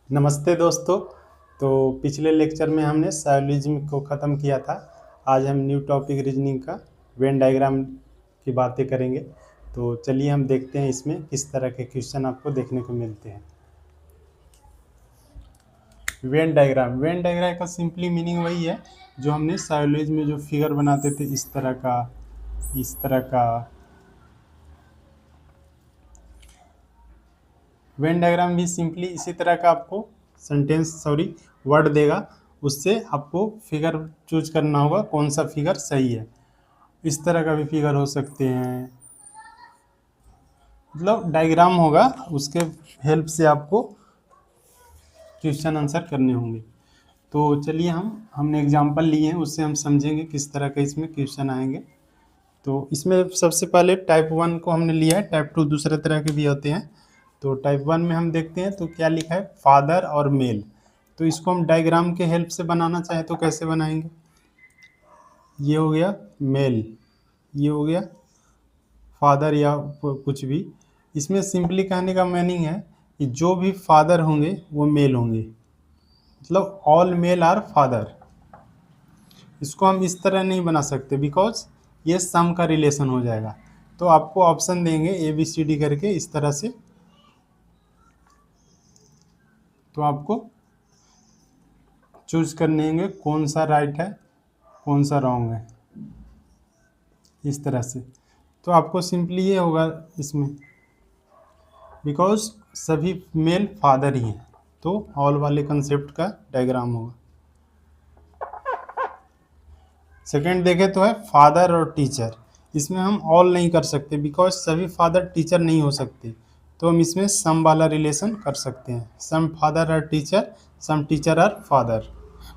नमस्ते दोस्तों। तो पिछले लेक्चर में हमने सायोलिज्म को ख़त्म किया था। आज हम न्यू टॉपिक रीजनिंग का वेन डायग्राम की बातें करेंगे। तो चलिए हम देखते हैं इसमें किस तरह के क्वेश्चन आपको देखने को मिलते हैं। वेन डायग्राम का सिंपली मीनिंग वही है जो हमने सायोलिज्म में जो फिगर बनाते थे, इस तरह का वेन डायग्राम भी सिंपली इसी तरह का आपको वर्ड देगा। उससे आपको फिगर चूज करना होगा कौन सा फिगर सही है। इस तरह का भी फिगर हो सकते हैं, मतलब डायग्राम होगा, उसके हेल्प से आपको क्वेश्चन आंसर करने होंगे। तो चलिए हमने एग्जांपल लिए हैं, उससे हम समझेंगे किस तरह का इसमें क्वेश्चन आएंगे। तो इसमें सबसे पहले टाइप 1 को हमने लिया है, टाइप 2 दूसरे तरह के भी होते हैं। तो टाइप 1 में हम देखते हैं तो क्या लिखा है, फादर और मेल। तो इसको हम डायग्राम के हेल्प से बनाना चाहें तो कैसे बनाएंगे। ये हो गया मेल, ये हो गया फादर या कुछ भी। इसमें सिंपली कहने का मीनिंग है कि जो भी फादर होंगे वो मेल होंगे, मतलब ऑल मेल आर फादर। इसको हम इस तरह नहीं बना सकते बिकॉज ये सम का रिलेशन हो जाएगा। तो आपको ऑप्शन देंगे ए बी सी डी करके इस तरह से, तो आपको चूज करने होंगे कौन सा राइट है कौन सा रॉन्ग है, इस तरह से। तो आपको सिंपली ये होगा इसमें, बिकॉज सभी मेल फादर ही हैं, तो ऑल वाले कंसेप्ट का डायग्राम होगा। सेकेंड देखें तो है फादर और टीचर। इसमें हम ऑल नहीं कर सकते बिकॉज सभी फादर टीचर नहीं हो सकते। तो हम इसमें सम वाला रिलेशन कर सकते हैं, some father are teacher, some teacher are father.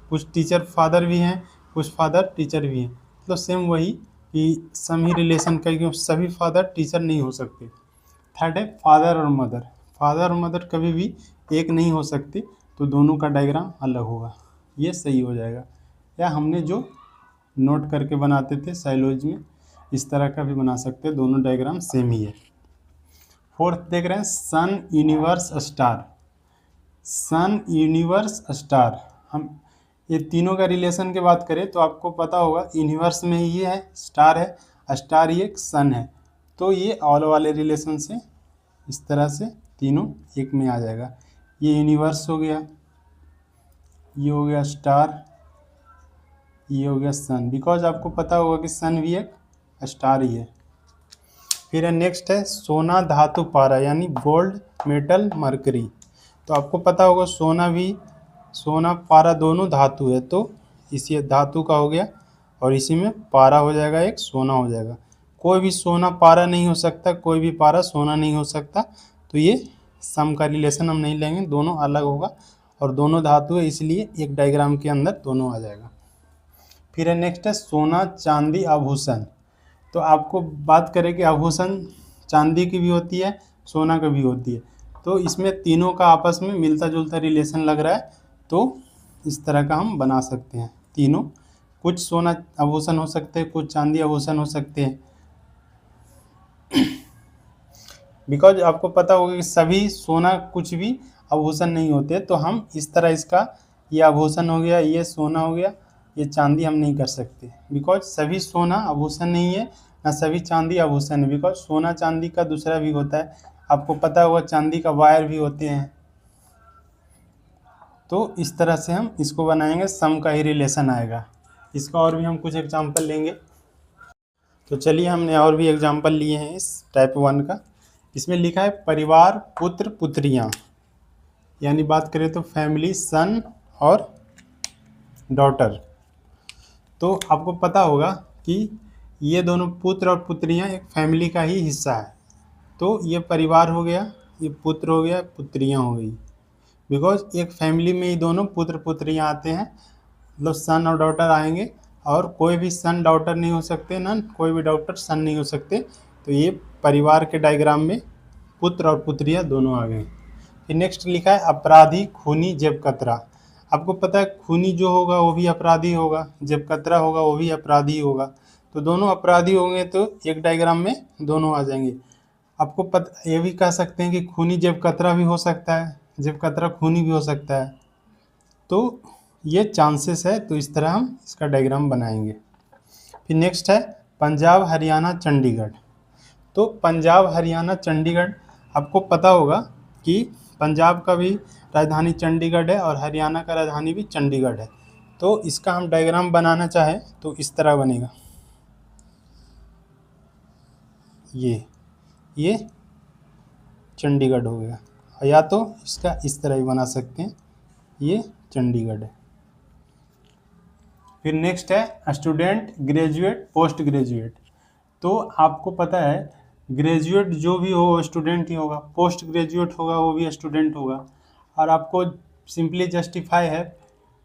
कुछ टीचर फादर भी हैं, कुछ फादर टीचर भी हैं, मतलब सेम वही कि सम ही रिलेशन का, क्योंकि सभी फादर टीचर नहीं हो सकते। थर्ड है फादर और मदर। फादर और मदर कभी भी एक नहीं हो सकते, तो दोनों का डायग्राम अलग होगा, ये सही हो जाएगा। या हमने जो नोट करके बनाते थे साइलोज में, इस तरह का भी बना सकते हैं, दोनों डायग्राम सेम ही है। फोर्थ देख रहे हैं सन यूनिवर्स स्टार। सन यूनिवर्स स्टार, हम ये तीनों का रिलेशन की बात करें तो आपको पता होगा यूनिवर्स में ये है, स्टार है, स्टार ये सन है। तो ये ऑल वाले रिलेशन से इस तरह से तीनों एक में आ जाएगा। ये यूनिवर्स हो गया, ये हो गया स्टार, ये हो गया सन, बिकॉज आपको पता होगा कि सन भी एक स्टार ही है। फिर है नेक्स्ट है सोना धातु पारा, यानी गोल्ड मेटल मरकरी। तो आपको पता होगा सोना पारा दोनों धातु है, तो इसी धातु का हो गया और इसी में पारा हो जाएगा, एक सोना हो जाएगा। कोई भी सोना पारा नहीं हो सकता, कोई भी पारा सोना नहीं हो सकता। तो ये सम का रिलेशन हम नहीं लेंगे, दोनों अलग होगा और दोनों धातु है, इसलिए एक डायग्राम के अंदर दोनों आ जाएगा। फिर है नेक्स्ट है सोना चांदी आभूषण। तो आपको बात करें कि आभूषण चांदी की भी होती है, सोना की भी होती है। तो इसमें तीनों का आपस में मिलता जुलता रिलेशन लग रहा है, तो इस तरह का हम बना सकते हैं। तीनों कुछ सोना आभूषण हो सकते हैं, कुछ चांदी आभूषण हो सकते हैं। बिकॉज आपको पता होगा कि सभी सोना कुछ भी आभूषण नहीं होते, तो हम इस तरह इसका, ये आभूषण हो गया, ये सोना हो गया, ये चांदी हम नहीं कर सकते बिकॉज सभी सोना आभूषण नहीं है, ना सभी चांदी आभूषण है। बिकॉज सोना चांदी का दूसरा भी होता है, आपको पता होगा चांदी का वायर भी होते हैं। तो इस तरह से हम इसको बनाएंगे, सम का ही रिलेशन आएगा। इसका और भी हम कुछ एग्जाम्पल लेंगे। तो चलिए हमने और भी एग्जाम्पल लिए हैं इस टाइप 1 का। इसमें लिखा है परिवार पुत्र पुत्रियाँ, यानी बात करें तो फैमिली सन और डॉटर। तो आपको पता होगा कि ये दोनों पुत्र और पुत्रियाँ एक फैमिली का ही हिस्सा है। तो ये परिवार हो गया, ये पुत्र हो गया, पुत्रियाँ हो गई, बिकॉज एक फैमिली में ही दोनों पुत्र पुत्रियाँ आते हैं, मतलब सन और डॉटर आएंगे। और कोई भी सन डॉटर नहीं हो सकते, ना कोई भी डॉटर सन नहीं हो सकते। तो ये परिवार के डायग्राम में पुत्र और पुत्रियाँ दोनों आ गए। फिर नेक्स्ट लिखा है अपराधी खूनी जेब कतरा। आपको पता है खूनी जो होगा वो भी अपराधी होगा, जेब कतरा होगा वो भी अपराधी होगा। तो दोनों अपराधी होंगे तो एक डायग्राम में दोनों आ जाएंगे। आपको पता ये भी कह सकते हैं कि खूनी जेब कतरा भी हो सकता है, जब खतरा खूनी भी हो सकता है। तो ये चांसेस है, तो इस तरह हम इसका डायग्राम बनाएंगे। फिर नेक्स्ट है पंजाब हरियाणा चंडीगढ़। तो पंजाब हरियाणा चंडीगढ़, आपको पता होगा कि पंजाब का भी राजधानी चंडीगढ़ है और हरियाणा का राजधानी भी चंडीगढ़ है। तो इसका हम डायग्राम बनाना चाहें तो इस तरह बनेगा। ये चंडीगढ़ हो गया, या तो इसका इस तरह भी बना सकते हैं, ये चंडीगढ़ है। फिर नेक्स्ट है स्टूडेंट, ग्रेजुएट, पोस्ट ग्रेजुएट। तो आपको पता है ग्रेजुएट जो भी हो वो स्टूडेंट ही होगा, पोस्ट ग्रेजुएट होगा वो भी स्टूडेंट होगा। और आपको सिंपली जस्टिफाई है,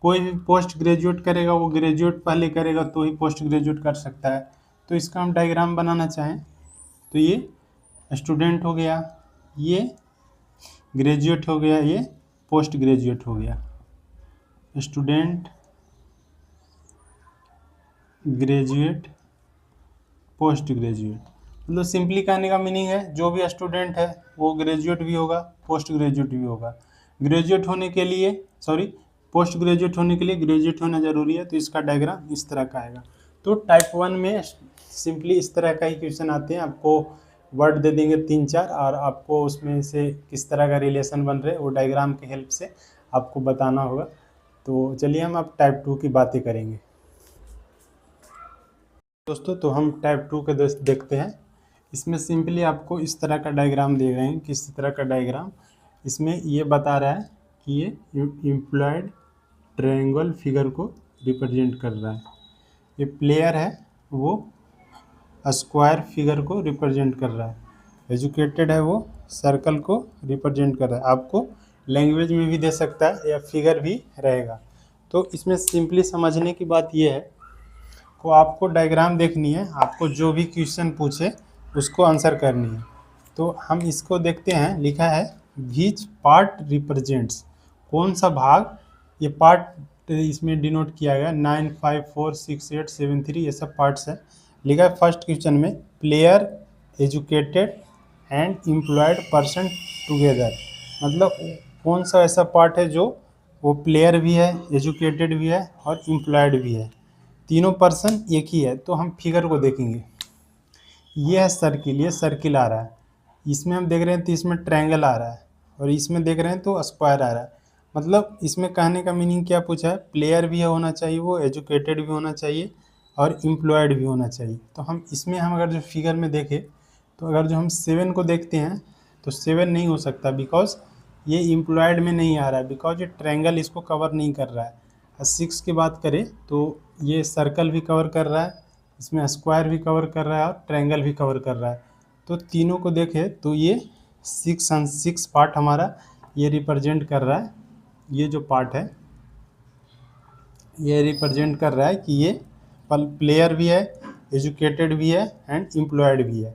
कोई भी पोस्ट ग्रेजुएट करेगा वो ग्रेजुएट पहले करेगा तो ही पोस्ट ग्रेजुएट कर सकता है। तो इसका हम डायग्राम बनाना चाहें तो ये स्टूडेंट हो गया, ये ग्रेजुएट हो गया, ये पोस्ट ग्रेजुएट हो गया। स्टूडेंट, ग्रेजुएट, पोस्ट ग्रेजुएट, मतलब सिंपली कहने का मीनिंग है जो भी स्टूडेंट है वो ग्रेजुएट भी होगा, पोस्ट ग्रेजुएट भी होगा। ग्रेजुएट होने के लिए पोस्ट ग्रेजुएट होने के लिए ग्रेजुएट होना ज़रूरी है। तो इसका डायग्राम इस तरह का आएगा। तो टाइप 1 में सिंपली इस तरह का ही क्वेश्चन आते हैं, आपको वर्ड दे देंगे 3-4 और आपको उसमें से किस तरह का रिलेशन बन रहे वो डायग्राम की हेल्प से आपको बताना होगा। तो चलिए हम अब टाइप 2 की बातें करेंगे दोस्तों। तो हम टाइप 2 के देखते हैं। इसमें सिंपली आपको इस तरह का डायग्राम दे रहे हैं। किस तरह का डायग्राम? इसमें ये बता रहा है कि ये इम्प्लॉयड ट्रायंगल फिगर को रिप्रेजेंट कर रहा है। ये प्लेयर है वो स्क्वायर फिगर को रिप्रेजेंट कर रहा है। एजुकेटेड है वो सर्कल को रिप्रेजेंट कर रहा है। आपको लैंग्वेज में भी दे सकता है या फिगर भी रहेगा। तो इसमें सिंपली समझने की बात ये है को आपको डायग्राम देखनी है, आपको जो भी क्वेश्चन पूछे उसको आंसर करनी है। तो हम इसको देखते हैं। लिखा है व्हिच पार्ट रिप्रेजेंट्स, कौन सा भाग, ये पार्ट इसमें डिनोट किया गया 9, 5, 4, 6, 8, 7, 3 ये सब पार्ट्स है। लिखा है फर्स्ट क्वेश्चन में player, educated and employed person together, मतलब कौन सा ऐसा पार्ट है जो वो प्लेयर भी है, एजुकेटेड भी है और एम्प्लॉयड भी है, तीनों पर्सन एक ही है। तो हम फिगर को देखेंगे। ये है सर्किल, ये सर्किल आ रहा है, इसमें हम देख रहे हैं तो इसमें ट्रायंगल आ रहा है और इसमें देख रहे हैं तो स्क्वायर आ रहा है। मतलब इसमें कहने का मीनिंग क्या पूछा है, प्लेयर भी होना चाहिए, वो एजुकेटेड भी होना चाहिए और एम्प्लॉयड भी होना चाहिए। तो हम इसमें हम अगर जो फिगर में देखें तो अगर जो हम 7 को देखते हैं तो 7 नहीं हो सकता, बिकॉज ये एम्प्लॉयड में नहीं आ रहा है, बिकॉज ये ट्रायंगल इसको कवर नहीं कर रहा है। और 6 की बात करें तो ये सर्कल भी कवर कर रहा है, इसमें स्क्वायर भी कवर कर रहा है और ट्रायंगल भी कवर कर रहा है। तो तीनों को देखें तो ये 6 पार्ट हमारा ये रिप्रेजेंट कर रहा है। ये जो पार्ट है ये रिप्रेजेंट कर रहा है कि ये प्लेयर भी है, एजुकेटेड भी है एंड एम्प्लॉयड भी है।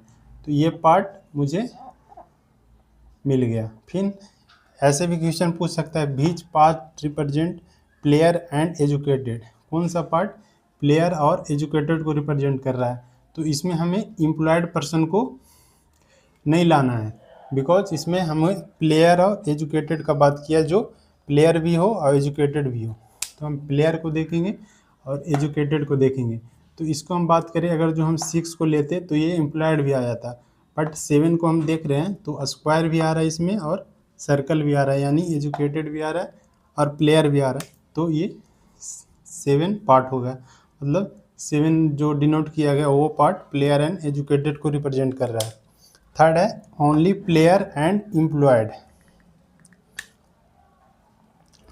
तो ये पार्ट मुझे मिल गया। फिर ऐसे भी क्वेश्चन पूछ सकता है which part represent player and educated, कौन सा पार्ट प्लेयर और एजुकेटेड को रिप्रेजेंट कर रहा है। तो इसमें हमें एम्प्लॉयड पर्सन को नहीं लाना है, बिकॉज इसमें हमें प्लेयर और एजुकेटेड का बात किया, जो प्लेयर भी हो और एजुकेटेड भी हो। तो हम प्लेयर को देखेंगे और एजुकेटेड को देखेंगे। तो इसको हम बात करें, अगर जो हम 6 को लेते तो ये एम्प्लॉयड भी आ जाता, बट 7 को हम देख रहे हैं तो स्क्वायर भी आ रहा है इसमें और सर्कल भी आ रहा है, यानी एजुकेटेड भी आ रहा है और प्लेयर भी आ रहा है। तो ये 7 पार्ट हो गया, मतलब 7 जो डिनोट किया गया वो पार्ट प्लेयर एंड एजुकेटेड को रिप्रेजेंट कर रहा है। थर्ड है ओनली प्लेयर एंड एम्प्लॉयड,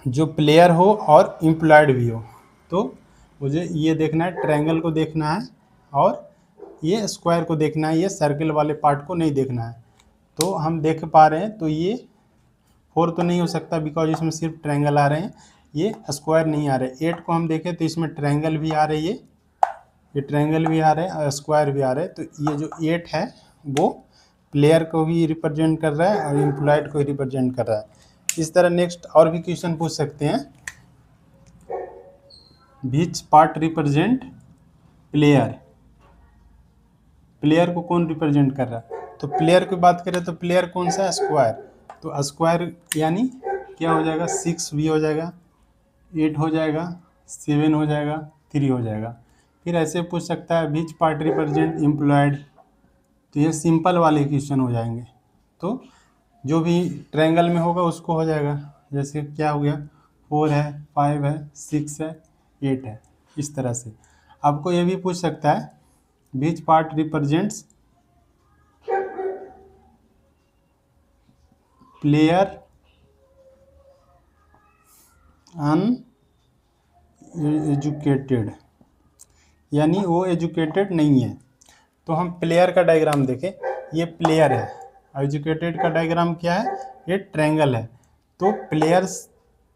जो प्लेयर हो और एम्प्लॉयड भी हो। तो मुझे ये देखना है, ट्रायंगल को देखना है और ये स्क्वायर को देखना है, ये सर्कल वाले पार्ट को नहीं देखना है। तो हम देख पा रहे हैं तो ये 4 तो नहीं हो सकता, बिकॉज इसमें सिर्फ ट्रायंगल आ रहे हैं, ये स्क्वायर नहीं आ रहे। 8 को हम देखें तो इसमें ट्रायंगल भी आ रही है, ये ट्रायंगल भी आ रहे हैं और स्क्वायर भी आ रहे हैं। तो ये जो 8 है वो प्लेयर को भी रिप्रेजेंट कर रहा है और एम्प्लॉयड को रिप्रेजेंट कर रहा है। इस तरह नेक्स्ट और भी क्वेश्चन पूछ सकते हैं, which part represent player, player को कौन रिप्रेजेंट कर रहा है। तो प्लेयर की बात करें तो प्लेयर कौन सा है, स्क्वायर। तो स्क्वायर यानी क्या हो जाएगा, 6 भी हो जाएगा, 8 हो जाएगा, 7 हो जाएगा, 3 हो जाएगा। फिर ऐसे पूछ सकता है विच पार्ट रिप्रेजेंट एम्प्लॉयड, तो ये सिंपल वाले क्वेश्चन हो जाएंगे। तो जो भी ट्रायंगल में होगा उसको हो जाएगा। जैसे क्या हो गया, 4 है, 5 है, 6 है, 8 है, इस तरह से। आपको ये भी पूछ सकता है which part represents player uneducated, यानी वो एजुकेटेड नहीं है। तो हम प्लेयर का डायग्राम देखें, ये प्लेयर है। एजुकेटेड का डायग्राम क्या है, ये ट्रायंगल है। तो प्लेयर्स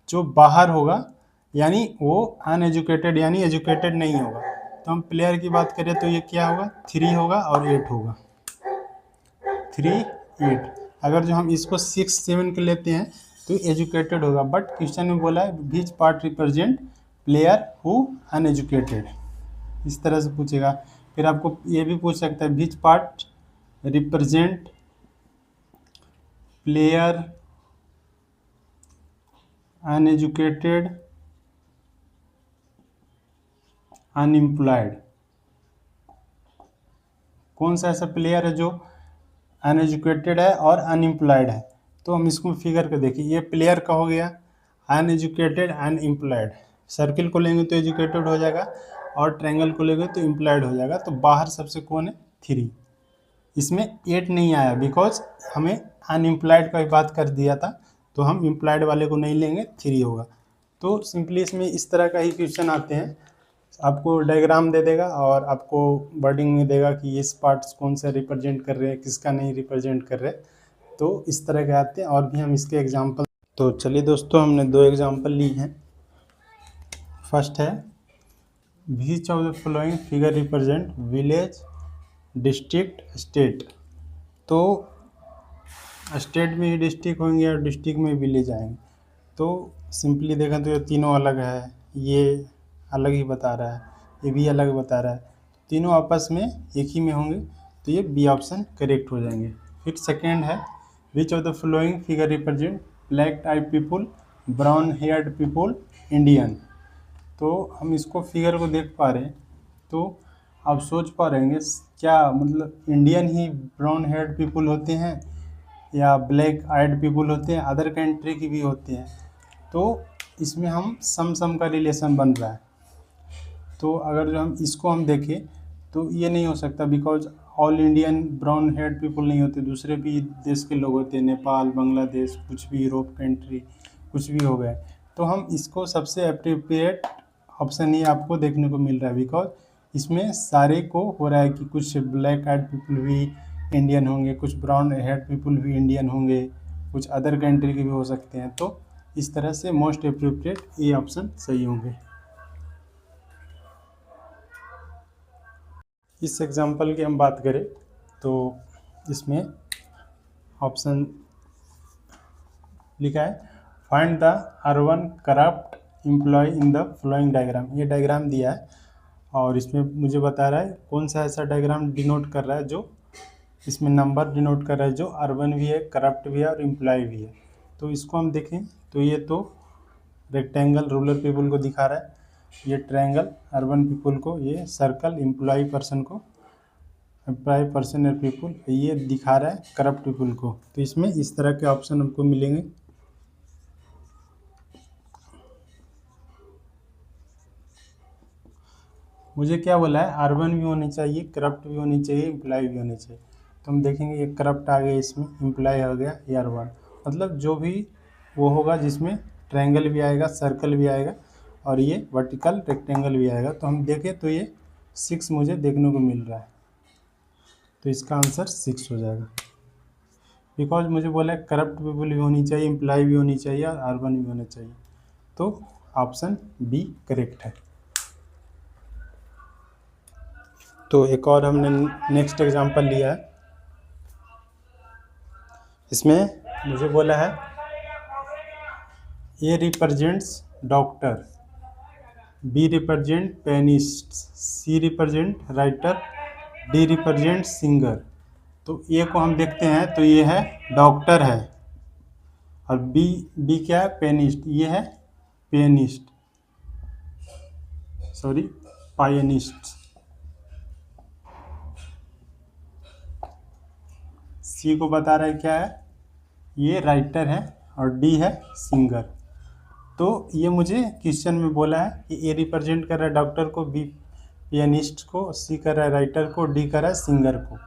जो बाहर होगा यानी वो अनएजुकेटेड यानी एजुकेटेड नहीं होगा। तो हम प्लेयर की बात करें तो ये क्या होगा, 3 होगा और 8 होगा, 3, 8। अगर जो हम इसको 6, 7 के लेते हैं तो एजुकेटेड होगा। बट क्वेश्चन में बोला है which part represent player who uneducated, इस तरह से पूछेगा। फिर आपको ये भी पूछ सकता है which part represent player uneducated unemployed, कौन सा ऐसा प्लेयर है जो अनएजुकेटेड है और अनएम्प्लॉयड है। तो हम इसको फिगर कर देखिए, ये प्लेयर का हो गया, अनएजुकेटेड अनएम्प्लॉयड। सर्किल को लेंगे तो एजुकेटेड हो जाएगा और ट्रायंगल को लेंगे तो एम्प्लॉयड हो जाएगा। तो बाहर सबसे कौन है, 3। इसमें 8 नहीं आया बिकॉज हमें अनएम्प्लॉयड का भी बात कर दिया था, तो हम एम्प्लॉयड वाले को नहीं लेंगे, 3 होगा। तो सिंपली इसमें इस तरह का ही क्वेश्चन आते हैं। आपको डायग्राम दे देगा और आपको वर्डिंग में देगा कि इस पार्ट्स कौन सा रिप्रेजेंट कर रहे हैं, किसका नहीं रिप्रेजेंट कर रहे। तो इस तरह के आते हैं और भी हम इसके एग्जांपल। तो चलिए दोस्तों, हमने 2 एग्जांपल ली हैं। फर्स्ट है which of the following figure represent village, district, state. तो स्टेट में ही डिस्ट्रिक्ट होंगे और डिस्ट्रिक्ट में विलेज आएंगे। तो सिंपली देखा तो ये तीनों अलग है, ये अलग ही बता रहा है, ये भी अलग बता रहा है, तीनों आपस में एक ही में होंगे, तो ये बी ऑप्शन करेक्ट हो जाएंगे। फिर सेकेंड है which of the following figure represent black eyed people, brown haired people, Indian. तो हम इसको फिगर को देख पा रहे हैं तो आप सोच पा रहेंगे क्या मतलब इंडियन ही ब्राउन हेयर्ड पीपुल होते हैं या ब्लैक आइड पीपुल होते हैं, अदर कंट्री की भी होते हैं। तो इसमें हम सम का रिलेशन बन रहा है। तो अगर जो हम इसको हम देखें तो ये नहीं हो सकता because all Indian brown heard people नहीं होते, दूसरे भी देश के लोग होते हैं, नेपाल, बांग्लादेश, कुछ भी यूरोप कंट्री, कुछ भी हो गए। तो हम इसको सबसे अप्रोप्रिएट ऑप्शन ही आपको देखने को मिल रहा है बिकॉज इसमें सारे को हो रहा है कि कुछ ब्लैक आइड पीपल भी इंडियन होंगे, कुछ ब्राउन हेयर्ड पीपल भी इंडियन होंगे, कुछ अदर कंट्री के भी हो सकते हैं। तो इस तरह से मोस्ट अप्रोप्रिएट ये ऑप्शन सही होंगे। इस एग्जांपल की हम बात करें तो इसमें ऑप्शन लिखा है find the urban corrupt employ in the following diagram. ये डायग्राम दिया है और इसमें मुझे बता रहा है कौन सा ऐसा डायग्राम डिनोट कर रहा है जो इसमें नंबर डिनोट कर रहा है जो अर्बन भी है, करप्ट भी है और एम्प्लॉय भी है। तो इसको हम देखें तो ये तो रेक्टेंगल रूरल पीपल को दिखा रहा है, ये ट्रायंगल अर्बन पीपल को, ये सर्कल एम्प्लॉय पर्सन को, एम्प्लॉय पर्सन और पीपल ये दिखा रहा है करप्ट पीपल को। तो इसमें इस तरह के ऑप्शन हमको मिलेंगे। मुझे क्या बोला है, अर्बन भी होनी चाहिए, करप्ट भी होनी चाहिए, एम्प्लॉय भी होनी चाहिए। तो हम देखेंगे ये करप्ट आ गया, इसमें एम्प्लॉय हो गया, ये अर्बन। मतलब जो भी वो होगा जिसमें ट्रायंगल भी आएगा, सर्कल भी आएगा और ये वर्टिकल रेक्टेंगल भी आएगा। तो हम देखें तो ये 6 मुझे देखने को मिल रहा है, तो इसका आंसर 6 हो जाएगा बिकॉज मुझे बोला है करप्ट पीपल भी होनी चाहिए, एम्प्लॉय भी होनी चाहिए और अर्बन भी होना चाहिए। तो ऑप्शन बी करेक्ट है। तो एक और हमने नेक्स्ट एग्जांपल लिया है। इसमें मुझे बोला है A represents doctor, B represent pianist, C represent writer, D represent singer. तो ए को हम देखते हैं तो ये है डॉक्टर है, और बी, बी क्या है, पेनिस्ट, ये है पियानिस्ट, सॉरी पायनिस्ट। सी को बता रहा है क्या है, ये राइटर है, और डी है सिंगर। तो ये मुझे क्वेश्चन में बोला है कि ए रिप्रेजेंट कर रहा है डॉक्टर को, बी पियानिस्ट को, सी कर रहा है राइटर को, डी कर रहा है सिंगर को।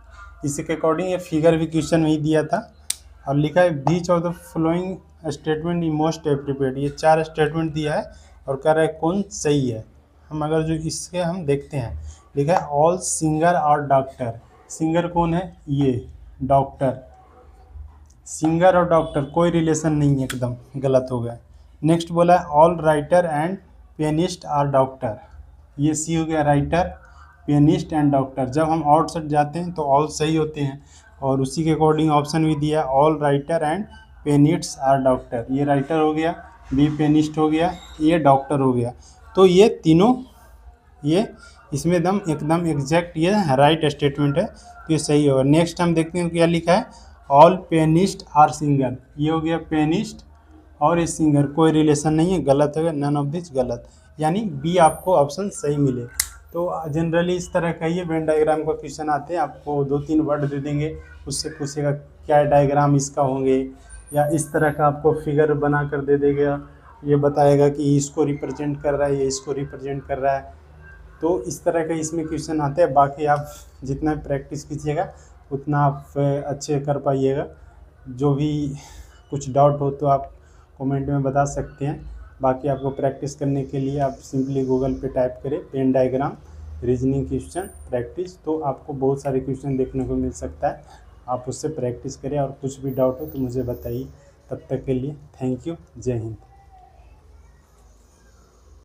इसी के अकॉर्डिंग ये फिगर भी क्वेश्चन में ही दिया था, और लिखा है which of the following statement is most appropriate. ये 4 स्टेटमेंट दिया है और कह रहा है कौन सही है। हम अगर जो इसके हम देखते हैं, लिखा है ऑल सिंगर और डॉक्टर। सिंगर कौन है, ये डॉक्टर। सिंगर और डॉक्टर कोई रिलेशन नहीं है, एकदम गलत हो गया। नेक्स्ट बोला है all writer and pianist are doctor. ये सी हो गया, राइटर, पियानिस्ट एंड डॉक्टर। जब हम आउट साइड जाते हैं तो ऑल सही होते हैं, और उसी के अकॉर्डिंग ऑप्शन भी दिया all writer and pianist are doctor. ये राइटर हो गया, बी पियानिस्ट हो गया, ये डॉक्टर हो गया। तो ये तीनों, ये इसमें एकदम एग्जैक्ट ये राइट स्टेटमेंट है, तो ये सही होगा। नेक्स्ट हम देखते हैं क्या लिखा है, ऑल पियानिस्ट आर सिंगर। ये हो गया पियानिस्ट और ये सिंगर, कोई रिलेशन नहीं है, गलत हो गया, नन ऑफ दिस गलत, यानी बी आपको ऑप्शन सही मिले। तो जनरली इस तरह का ये वेन डायग्राम का क्वेश्चन आते हैं, आपको 2-3 वर्ड दे देंगे, उससे पूछेगा क्या डायग्राम इसका होंगे, या इस तरह का आपको फिगर बना कर दे देगा, ये बताएगा कि इसको रिप्रेजेंट कर रहा है, ये इसको रिप्रेजेंट कर रहा है। तो इस तरह के इसमें क्वेश्चन आते हैं। बाकी आप जितना प्रैक्टिस कीजिएगा उतना आप अच्छे कर पाइएगा। जो भी कुछ डाउट हो तो आप कमेंट में बता सकते हैं। बाकी आपको प्रैक्टिस करने के लिए आप सिंपली गूगल पे टाइप करें Venn diagram reasoning question practice, तो आपको बहुत सारे क्वेश्चन देखने को मिल सकता है। आप उससे प्रैक्टिस करें, और कुछ भी डाउट हो तो मुझे बताइए। तब तक के लिए थैंक यू, जय हिंद।